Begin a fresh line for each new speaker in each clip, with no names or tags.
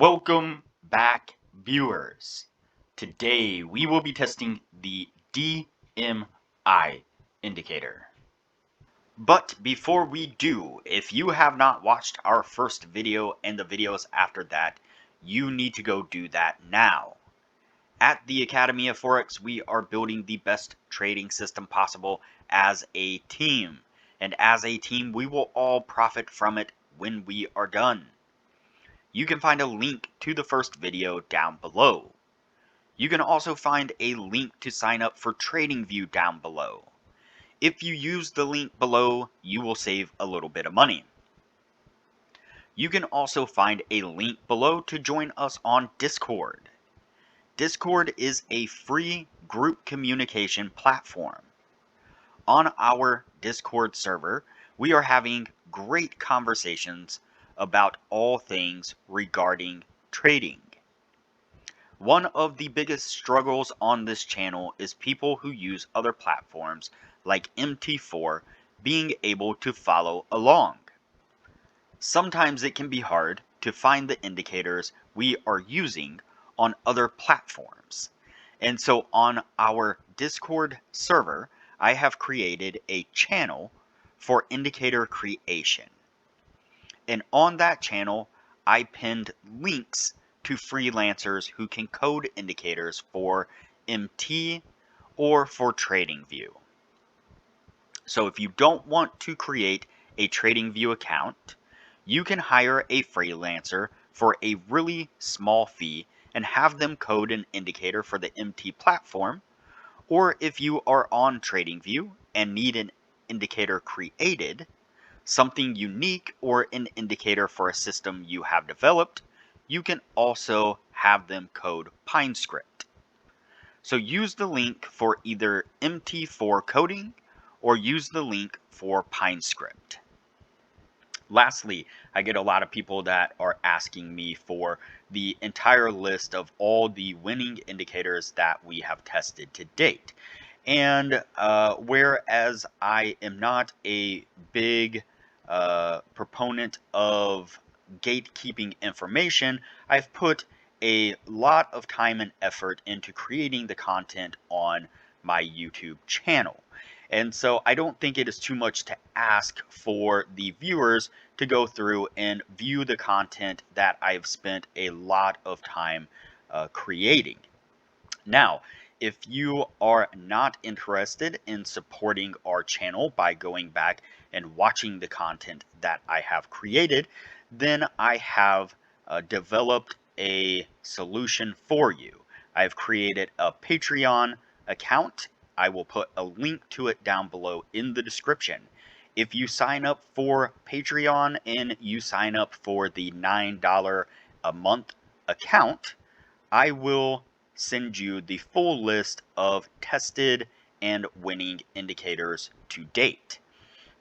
Welcome back, viewers. Today we will be testing the DMI indicator. But before we do, if you have not watched our first video and the videos after that, you need to go do that now. At the Academy of Forex, we are building the best trading system possible as a team. And as a team, we will all profit from it when we are done. You can find a link to the first video down below. You can also find a link to sign up for TradingView down below. If you use the link below, you will save a little bit of money. You can also find a link below to join us on Discord. Discord is a free group communication platform. On our Discord server, we are having great conversations about all things regarding trading. One of the biggest struggles on this channel is people who use other platforms like MT4 being able to follow along. Sometimes it can be hard to find the indicators we are using on other platforms. And so on our Discord server, I have created a channel for indicator creation. And on that channel, I pinned links to freelancers who can code indicators for MT or for TradingView. So if you don't want to create a TradingView account, you can hire a freelancer for a really small fee and have them code an indicator for the MT platform. Or if you are on TradingView and need an indicator created, something unique or an indicator for a system you have developed, you can also have them code PineScript. So use the link for either MT4 coding or use the link for PineScript. Lastly, I get a lot of people that are asking me for the entire list of all the winning indicators that we have tested to date. And whereas I am not a big proponent of gatekeeping information, I've put a lot of time and effort into creating the content on my YouTube channel. And so I don't think it is too much to ask for the viewers to go through and view the content that I've spent a lot of time creating. Now, if you are not interested in supporting our channel by going back and watching the content that I have created, then I have developed a solution for you. I've created a Patreon account. I will put a link to it down below in the description. If you sign up for Patreon and you sign up for the $9 a month account, I will send you the full list of tested and winning indicators to date.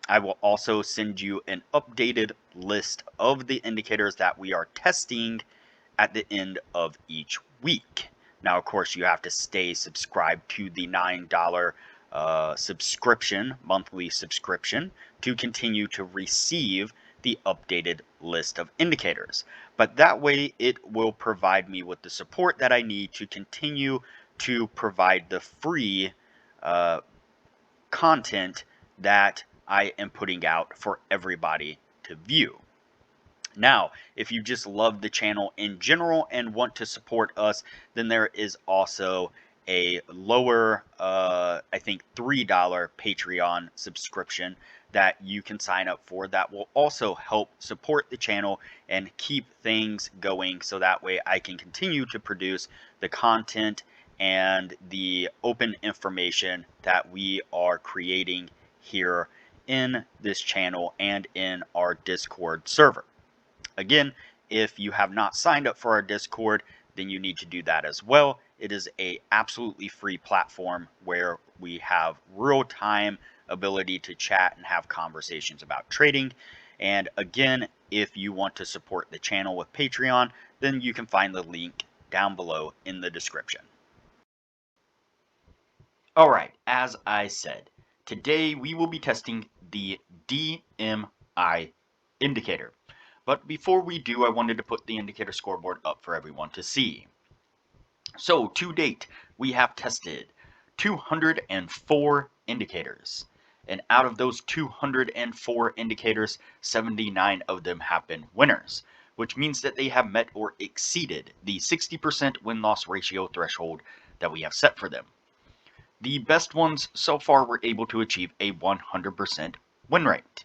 I will also send you an updated list of the indicators that we are testing at the end of each week. Now, of course, you have to stay subscribed to the $9 subscription, monthly subscription, to continue to receive the updated list of indicators. But that way it will provide me with the support that I need to continue to provide the free content that I am putting out for everybody to view. Now, if you just love the channel in general and want to support us, then there is also a lower, I think $3 Patreon subscription that you can sign up for that will also help support the channel and keep things going so that way I can continue to produce the content and the open information that we are creating here in this channel and in our Discord server. Again, if you have not signed up for our Discord, then you need to do that as well. It is a absolutely free platform where we have real-time ability to chat and have conversations about trading. And again, if you want to support the channel with Patreon, then you can find the link down below in the description. Alright, as I said, today we will be testing the DMI indicator. But before we do, I wanted to put the indicator scoreboard up for everyone to see. So to date, we have tested 204 indicators. And out of those 204 indicators, 79 of them have been winners, which means that they have met or exceeded the 60% win-loss ratio threshold that we have set for them. The best ones so far were able to achieve a 100% win rate.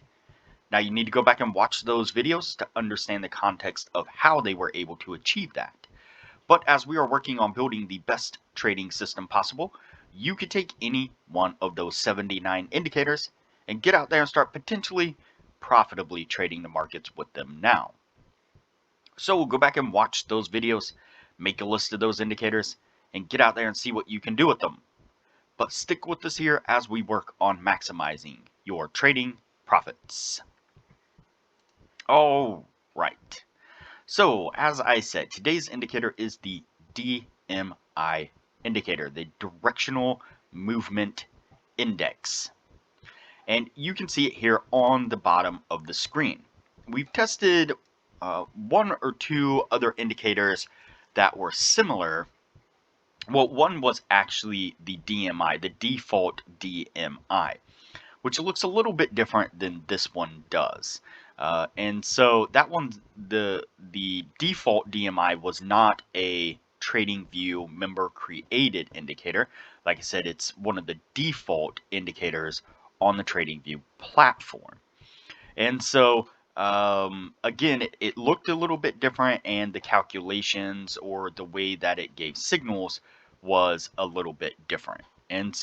Now you need to go back and watch those videos to understand the context of how they were able to achieve that. But as we are working on building the best trading system possible, you could take any one of those 79 indicators and get out there and start potentially profitably trading the markets with them now. So go back and watch those videos, make a list of those indicators, and get out there and see what you can do with them. But stick with us here as we work on maximizing your trading profits. All right. So, as I said, today's indicator is the DMI indicator, the Directional Movement Index. And you can see it here on the bottom of the screen. We've tested one or two other indicators that were similar. Well, one was actually the DMI, the default DMI, which looks a little bit different than this one does. And so that one, the default DMI was not a TradingView member created indicator. Like I said, it's one of the default indicators on the TradingView platform. And so again, it looked a little bit different, and the calculations or the way that it gave signals was a little bit different. And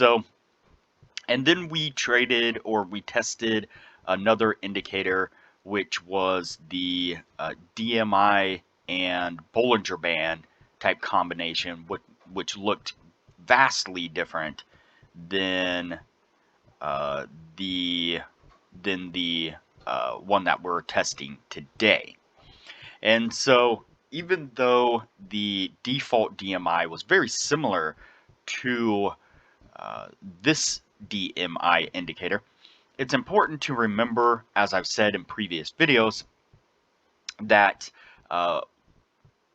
then we traded, or we tested another indicator, which was the DMI and Bollinger Band type combination, which looked vastly different than uh, the one that we're testing today. And so even though the default DMI was very similar to this DMI indicator, it's important to remember, as I've said in previous videos, that uh,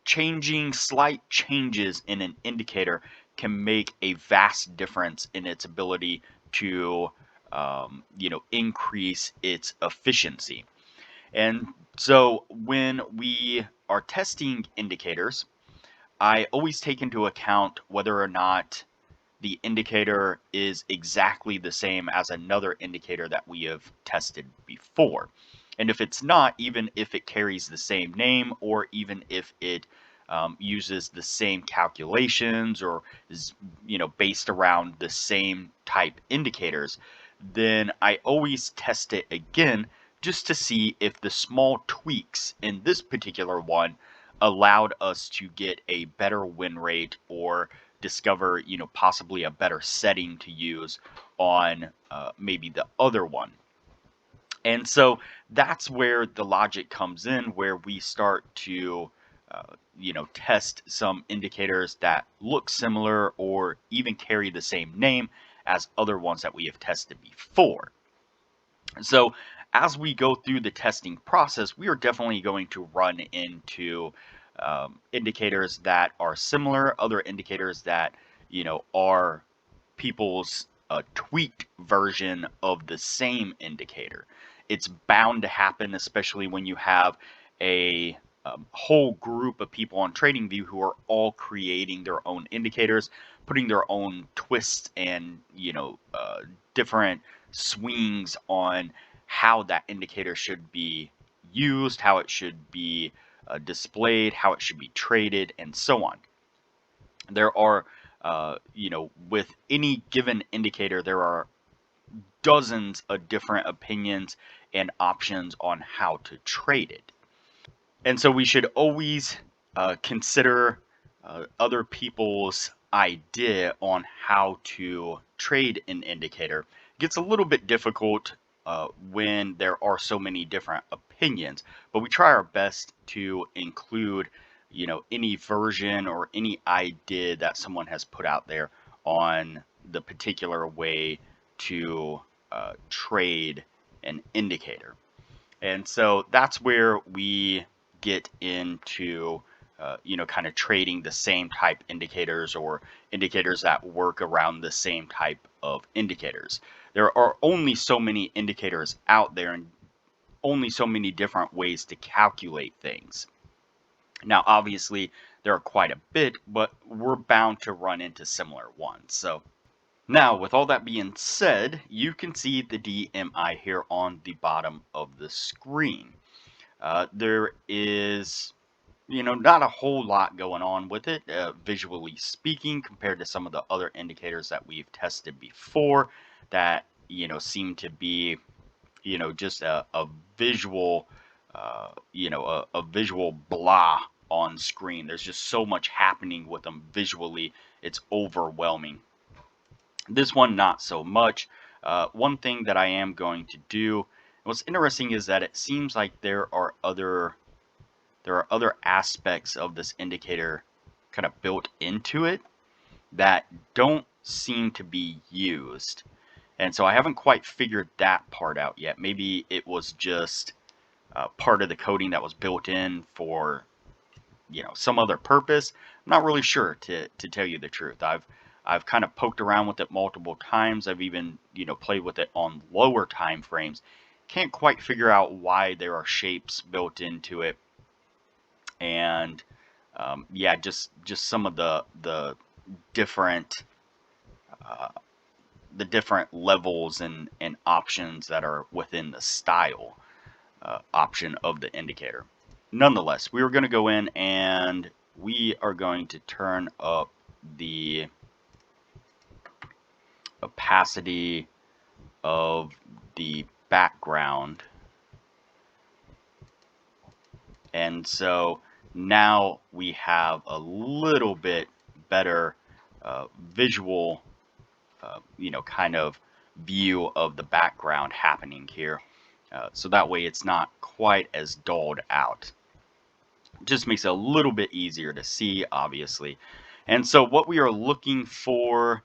slight changes in an indicator can make a vast difference in its ability to increase its efficiency. And so when we are testing indicators, I always take into account whether or not the indicator is exactly the same as another indicator that we have tested before. And if it's not, even if it carries the same name, or even if it uses the same calculations, or is based around the same type indicators, then I always test it again just to see if the small tweaks in this particular one allowed us to get a better win rate, or discover possibly a better setting to use on maybe the other one. And so that's where the logic comes in, where we start to test some indicators that look similar or even carry the same name as other ones that we have tested before. So as we go through the testing process, we are definitely going to run into indicators that are similar, other indicators that are people's tweaked version of the same indicator. It's bound to happen, especially when you have a whole group of people on TradingView who are all creating their own indicators, putting their own twists and different swings on how that indicator should be used, how it should be displayed, how it should be traded, and so on. There are, with any given indicator, there are dozens of different opinions and options on how to trade it. And so we should always consider other people's idea on how to trade an indicator. It gets a little bit difficult when there are so many different opinions, but we try our best to include any version or any idea that someone has put out there on the particular way to trade an indicator. And so that's where we get into kind of trading the same type indicators, or indicators that work around the same type of indicators. There are only so many indicators out there, and only so many different ways to calculate things. Now, obviously, there are quite a bit, but we're bound to run into similar ones. So now, with all that being said, you can see the DMI here on the bottom of the screen. There is, not a whole lot going on with it, visually speaking, compared to some of the other indicators that we've tested before that, seem to be, just a visual, a visual blah on screen. There's just so much happening with them visually. It's overwhelming. This one, not so much. One thing that I am going to do, what's interesting is that it seems like there are other aspects of this indicator kind of built into it that don't seem to be used. And so I haven't quite figured that part out yet. Maybe it was just part of the coding that was built in for some other purpose. I'm not really sure, to tell you the truth. I've kind of poked around with it multiple times. I've even played with it on lower time frames. Can't quite figure out why there are shapes built into it, and yeah, just some of the different uh, levels and options that are within the style option of the indicator. Nonetheless, we are going to go in and we are going to turn up the opacity of the background. And so now we have a little bit better visual, kind of view of the background happening here. So that way it's not quite as dulled out. It just makes it a little bit easier to see, obviously. And so what we are looking for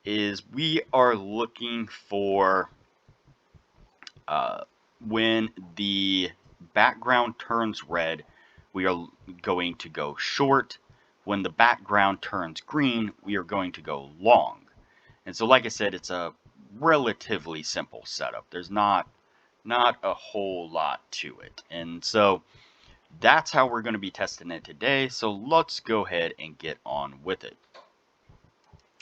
is we are looking for when the background turns red, we are going to go short. When the background turns green, we are going to go long. And so, like I said, it's a relatively simple setup. There's not a whole lot to it. And so that's how we're going to be testing it today. So let's go ahead and get on with it.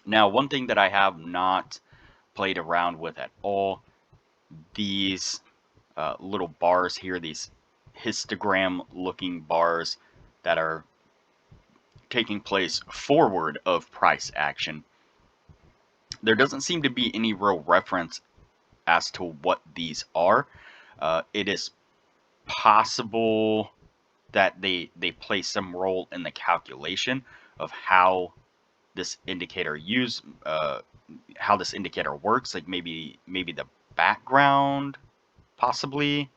Now, one thing that I have not played around with at all, these little bars here, these histogram looking bars that are taking place forward of price action. There doesn't seem to be any real reference as to what these are. It is possible that they play some role in the calculation of how this indicator how this indicator works, like maybe the background, possibly.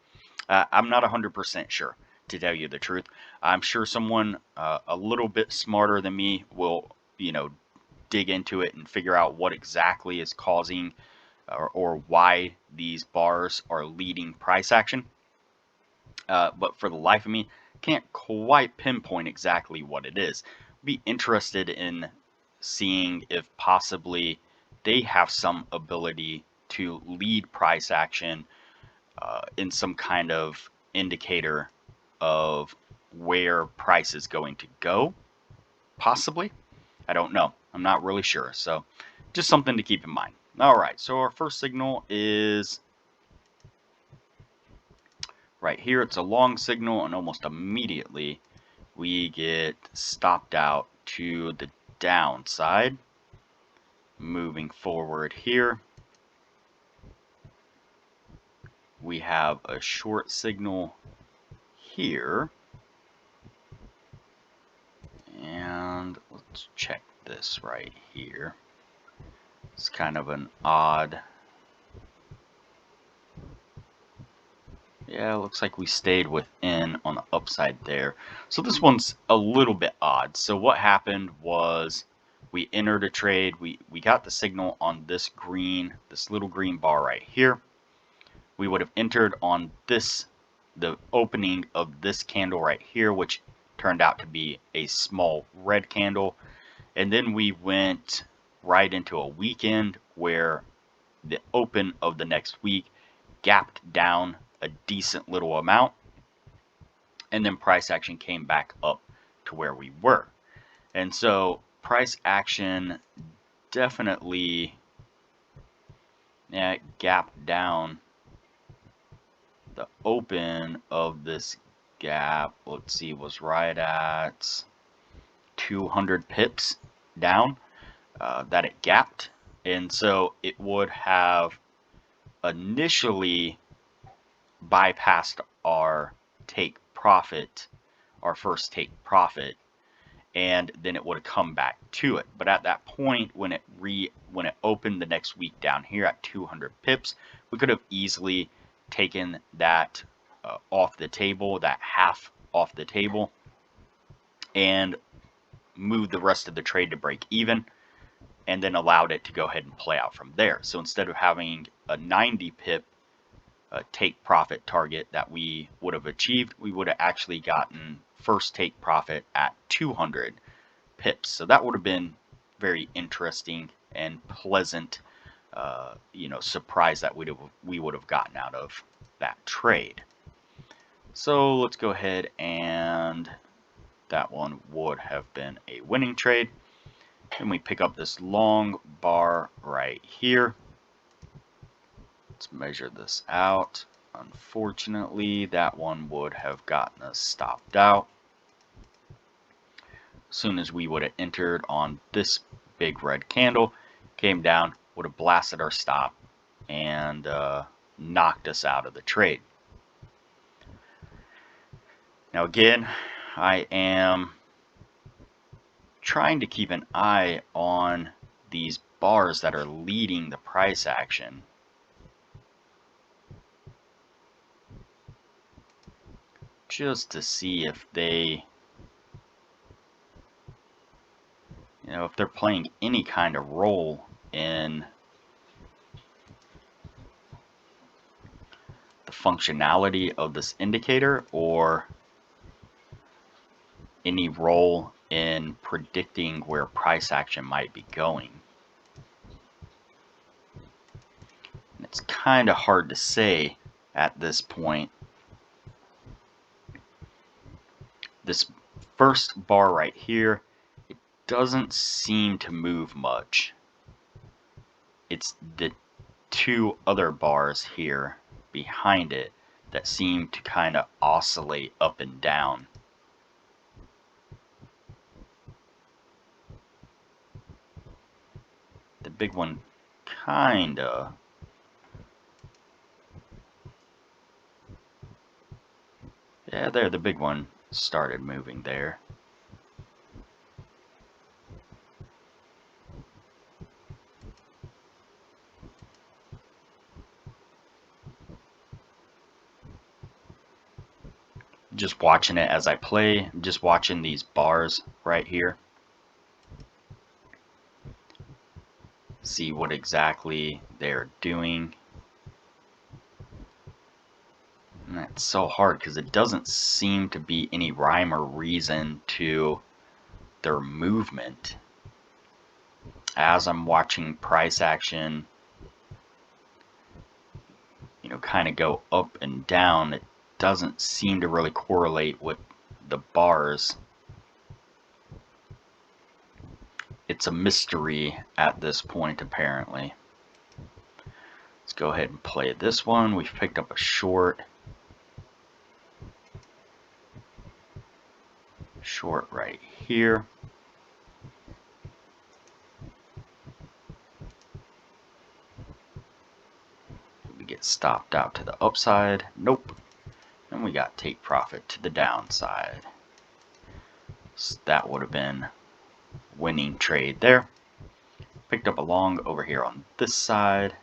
I'm not 100% sure, to tell you the truth. I'm sure someone a little bit smarter than me will, dig into it and figure out what exactly is causing or why these bars are leading price action. But for the life of me, can't quite pinpoint exactly what it is. Be interested in seeing if possibly they have some ability to lead price action in some kind of indicator of where price is going to go. Possibly. I don't know. I'm not really sure. So just something to keep in mind. All right. So our first signal is right here. It's a long signal, and almost immediately we get stopped out to the downside. Moving forward here, we have a short signal here. And let's check this right here. It's kind of an odd. Yeah, looks like we stayed within on the upside there. So this one's a little bit odd. So what happened was we entered a trade. We got the signal on this little green bar right here. We would have entered on this the opening of this candle right here, which turned out to be a small red candle. And then we went right into a weekend where the open of the next week gapped down a decent little amount, and then price action came back up to where we were. And so price action definitely gapped down. The open of this gap, let's see, was right at 200 pips down that it gapped. And so it would have initially bypassed our take profit, our first take profit, and then it would have come back to it. But at that point, when it opened the next week down here at 200 pips, we could have easily taken that off the table, that half off the table, and moved the rest of the trade to break even, and then allowed it to go ahead and play out from there. So instead of having a 90 pip take profit target that we would have achieved, we would have actually gotten first take profit at 200 pips. So that would have been very interesting and pleasant, surprise that we would have gotten out of that trade. So let's go ahead, and that one would have been a winning trade. And we pick up this long bar right here. Let's measure this out. Unfortunately, that one would have gotten us stopped out. As soon as we would have entered on this big red candle, came down, would have blasted our stop and knocked us out of the trade. Now again, I am trying to keep an eye on these bars that are leading the price action. Just to see if they, if they're playing any kind of role in the functionality of this indicator, or any role in predicting where price action might be going. And it's kind of hard to say at this point. This first bar right here, it doesn't seem to move much. It's the two other bars here behind it that seem to kind of oscillate up and down. The big one kinda. Yeah, there, the big one started moving there. Just watching it as I play, just watching these bars right here. See what exactly they're doing. And that's so hard because it doesn't seem to be any rhyme or reason to their movement. As I'm watching price action, kind of go up and down, it doesn't seem to really correlate with the bars. It's a mystery at this point, apparently. Let's go ahead and play this one. We've picked up a short. Short right here. We get stopped out to the upside. Nope. And we got take profit to the downside. So that would have been winning trade there. Picked up a long over here on this side.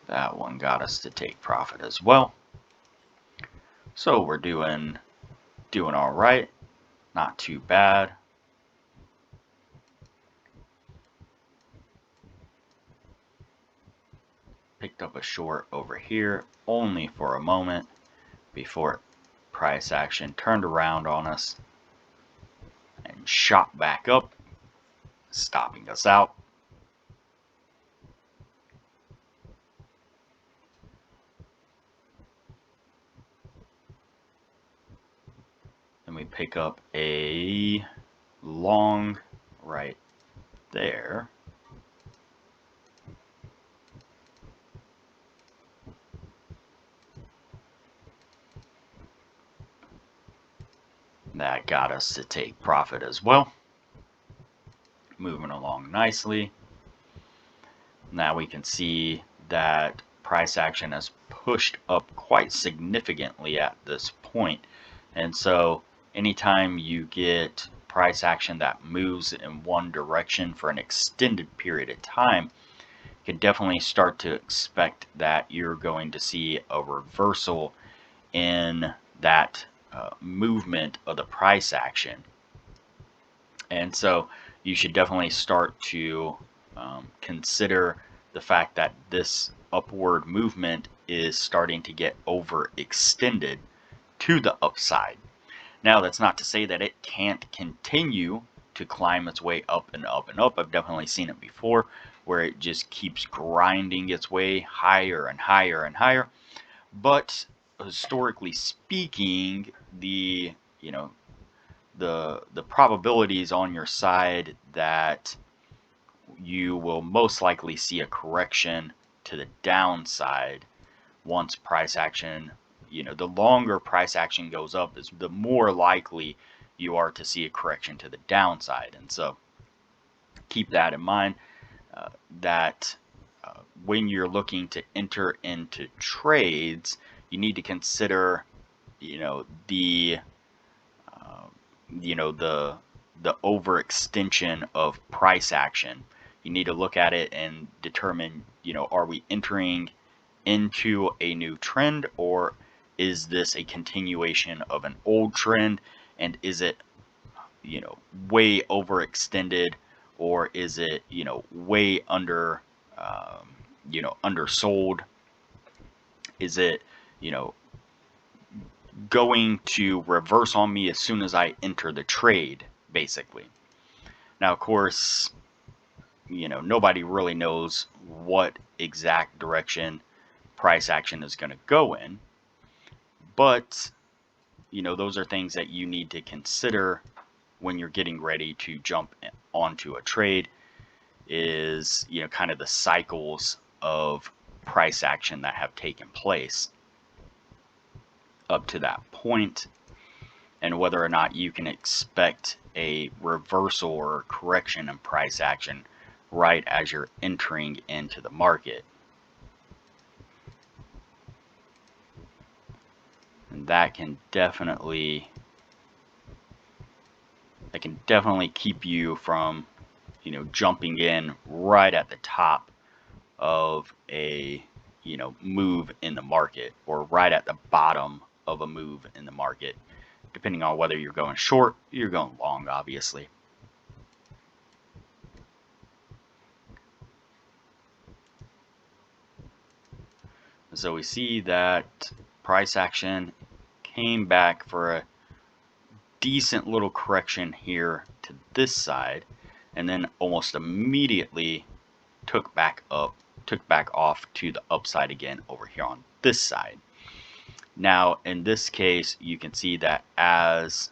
That one got us to take profit as well. So we're doing all right. Not too bad. picked up a short over here only for a moment before price action turned around on us and shot back up, stopping us out. Then we pick up a long right there. That got us to take profit as well. Moving along nicely. Now we can see that price action has pushed up quite significantly at this point. And so anytime you get price action that moves in one direction for an extended period of time, you can definitely start to expect that you're going to see a reversal in that movement of the price action. And so you should definitely start to consider the fact that this upward movement is starting to get overextended to the upside. Now, that's not to say that it can't continue to climb its way up and up and up. I've definitely seen it before where it just keeps grinding its way higher and higher and higher. But historically speaking, the probabilities on your side that you will most likely see a correction to the downside once price action, the longer price action goes up, is the more likely you are to see a correction to the downside. And so keep that in mind, that when you're looking to enter into trades, you need to consider, the the overextension of price action. You need to look at it and determine, are we entering into a new trend, or is this a continuation of an old trend, and is it, way overextended, or is it, way undersold? Is it, going to reverse on me as soon as I enter the trade, basically? Now, of course, nobody really knows what exact direction price action is going to go in, but those are things that you need to consider when you're getting ready to jump onto a trade, is kind of the cycles of price action that have taken place up to that point, and whether or not you can expect a reversal or correction in price action right as you're entering into the market. And that can definitely keep you from jumping in right at the top of a move in the market, or right at the bottom of a move in the market, depending on whether you're going short or you're going long, obviously. So we see that price action came back for a decent little correction here to this side, and then almost immediately took back off to the upside again over here on this side. Now, in this case, you can see that as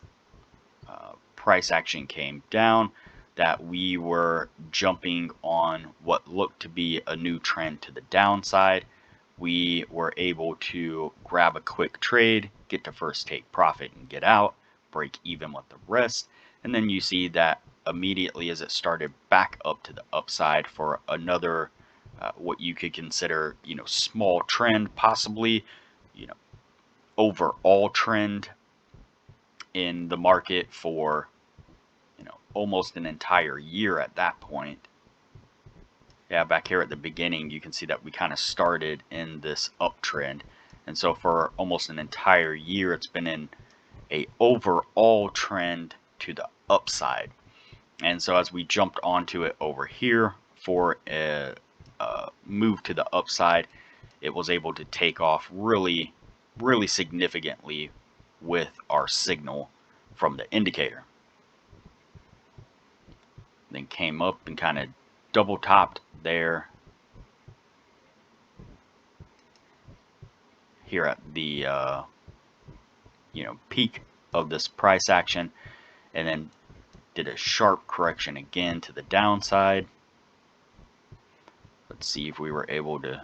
price action came down, that we were jumping on what looked to be a new trend to the downside. We were able to grab a quick trade, get to first take profit and get out, break even with the rest. And then you see that immediately as it started back up to the upside for another what you could consider small trend, possibly overall trend in the market for almost an entire year at that point. Yeah, back here at the beginning you can see that we kind of started in this uptrend, and so for almost an entire year it's been in a overall trend to the upside. And so as we jumped onto it over here for move to the upside, it was able to take off really significantly with our signal from the indicator. Then came up and kind of double topped there here at the peak of this price action, and then did a sharp correction again to the downside. Let's see if we were able to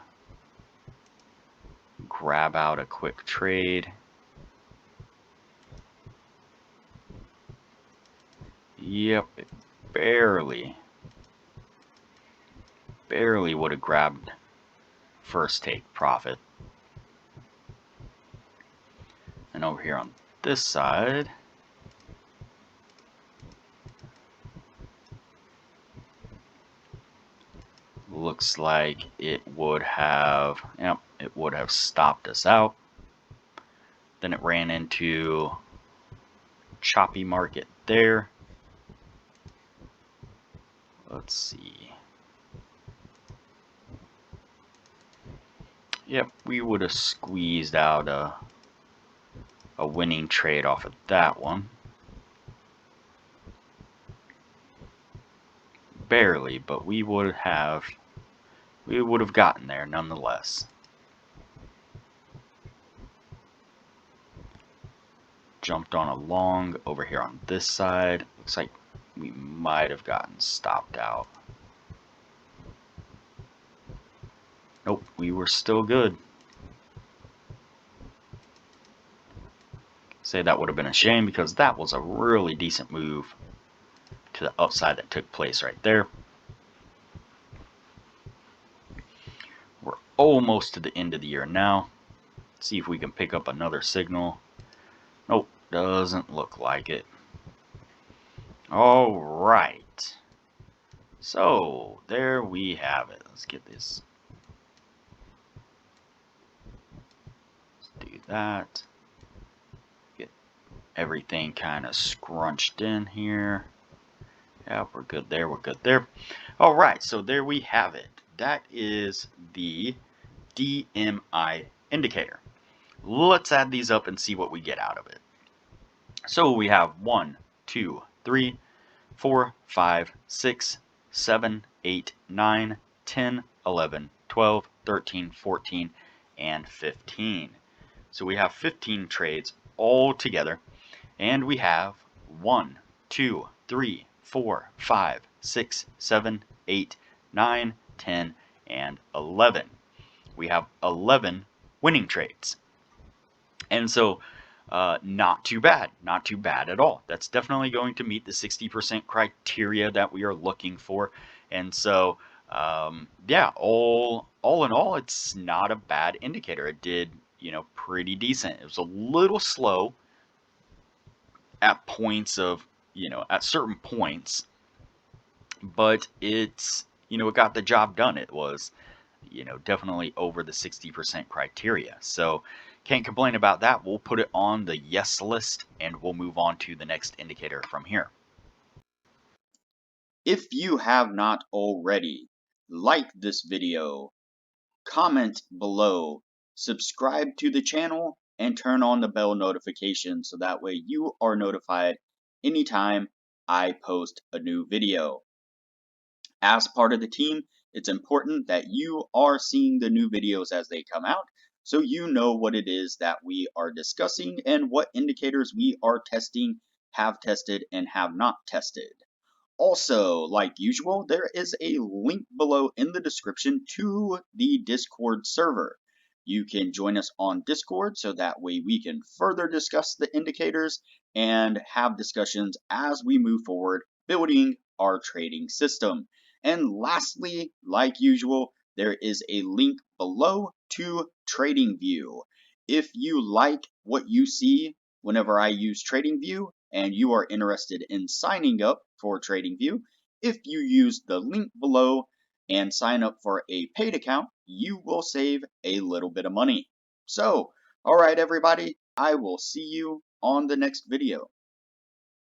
grab out a quick trade. Yep, it barely would have grabbed first take profit. And over here on this side, looks like it would have, yep, it would have stopped us out. Then it ran into choppy market there. Let's see. Yep, we would have squeezed out a winning trade off of that one. Barely, but we would have gotten there nonetheless. Jumped on a long over here on this side. Looks like we might have gotten stopped out. Nope, we were still good. Say that would have been a shame because that was a really decent move to the upside that took place right there. We're almost to the end of the year now. Let's see if we can pick up another signal. Nope, doesn't look like it. All right. So there we have it. Let's get this. Let's do that. Get everything kind of scrunched in here. Yeah, we're good there. We're good there. All right. So there we have it. That is the DMI indicator. Let's add these up and see what we get out of it. So we have 1, 2, 3, 4, 5, 6, 7, 8, 9, 10, 11, 12, 13, 14, and 15. So we have 15 trades all together, and we have 1, 2, 3, 4, 5, 6, 7, 8, 9, 10, and 11. We have 11 winning trades. And so not too bad at all. That's definitely going to meet the 60% criteria that we are looking for. And so, yeah, all in all, it's not a bad indicator. It did, pretty decent. It was a little slow at points of, at certain points, but it's, it got the job done. It was, definitely over the 60% criteria. So can't complain about that. We'll put it on the yes list and we'll move on to the next indicator from here.
If you have not already, like this video, comment below, subscribe to the channel, and turn on the bell notification so that way you are notified anytime I post a new video. As part of the team, it's important that you are seeing the new videos as they come out so you know what it is that we are discussing and what indicators we are testing, have tested, and have not tested. Also, like usual, there is a link below in the description to the Discord server. You can join us on Discord so that way we can further discuss the indicators and have discussions as we move forward building our trading system. And lastly, like usual, there is a link below to TradingView. If you like what you see whenever I use TradingView and you are interested in signing up for TradingView, if you use the link below and sign up for a paid account, you will save a little bit of money. So, all right, everybody, I will see you on the next video.